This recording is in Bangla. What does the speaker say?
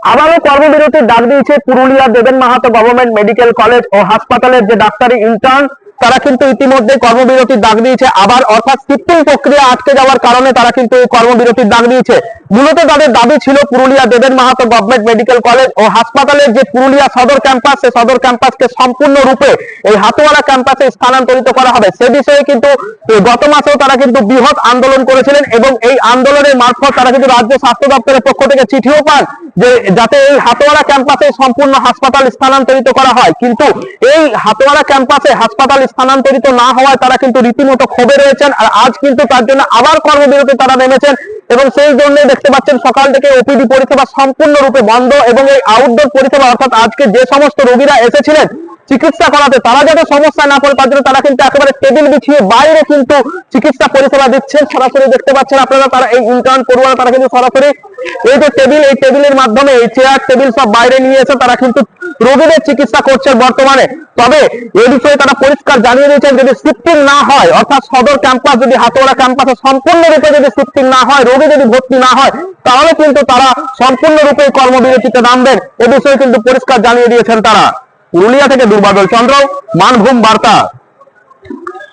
আবারও কর্মবিরতির ডাক দিয়েছে পুরুলিয়া দেবেন মাহাতো গভর্নমেন্ট মেডিকেল কলেজ ও হাসপাতালের যে ডাক্তারি ইন্টার্ন, তারা কিন্তু ইতিমধ্যে কর্মবিরতির ডাক দিয়েছে আবার, অর্থাৎ শিফটিং প্রক্রিয়া আটকে যাওয়ার কারণে তারা কিন্তু এই কর্মবিরতির ডাক দিয়েছে। মূলত তাদের দাবি ছিল পুরুলিয়া দেবেন মাহাতো গভর্নমেন্ট মেডিকেল কলেজ ও হাসপাতালের যে পুরুলিয়া সদর ক্যাম্পাস, সে সদর ক্যাম্পাসকে সম্পূর্ণরূপে এই হাতোয়ারা ক্যাম্পাসে স্থানান্তরিত করা হবে। সে বিষয়ে কিন্তু গত মাসেও তারা কিন্তু বৃহৎ আন্দোলন করেছিলেন এবং এই আন্দোলনের মারফত তারা কিন্তু রাজ্য স্বাস্থ্য দপ্তরের পক্ষ থেকে চিঠিও পান যে যাতে এই হাতোয়ারা ক্যাম্পাসে সম্পূর্ণ হাসপাতাল স্থানান্তরিত করা হয়। কিন্তু এই হাতোয়ারা ক্যাম্পাসে হাসপাতাল স্থানান্তরিত না হওয়ায় তারা কিন্তু রীতিমতো ক্ষোভে রয়েছেন, আর আজ কিন্তু তার জন্য আবার কর্মবিরতি তারা নেমেছেন এবং সেই জন্য দেখতে পাচ্ছেন সকাল থেকে ওপিডি পরিষেবা সম্পূর্ণরূপে বন্ধ এবং এই আউটডোর পরিষেবা, অর্থাৎ আজকে যে সমস্ত রোগীরা এসেছিলেন চিকিৎসা করাতে তারা যাতে সমস্যা না পড়ে তার জন্য তারা কিন্তু একেবারে টেবিল বিছিয়ে বাইরে কিন্তু চিকিৎসা পরিষেবা দিচ্ছেন। সরাসরি দেখতে পাচ্ছেন আপনারা, তারা এই ইন্টার্ন পড়ুয়ারা তারা কিন্তু সরাসরি এই যে টেবিল, এই টেবিলের মাধ্যমে এই চেয়ার টেবিল সব বাইরে নিয়ে এসে তারা কিন্তু রোগীদের চিকিৎসা করছেন বর্তমানে। তবে এই বিষয়ে তারা পরিষ্কার জানিয়ে দিয়েছেন যদি শিফটিং না হয়, অর্থাৎ সদর ক্যাম্পাস যদি হাতোয়ারা ক্যাম্পাসে সম্পূর্ণরূপে যদি শিফটিং না হয়, রোগী যদি ভর্তি না হয়, তাহলে কিন্তু তারা সম্পূর্ণরূপে কর্মবিরতিতে নামবেন। এ বিষয়ে কিন্তু পরিষ্কার জানিয়ে দিয়েছেন তারা। পুরুলিয়া থেকে দুর্বাদল চন্দ্র, মানভূম বার্তা।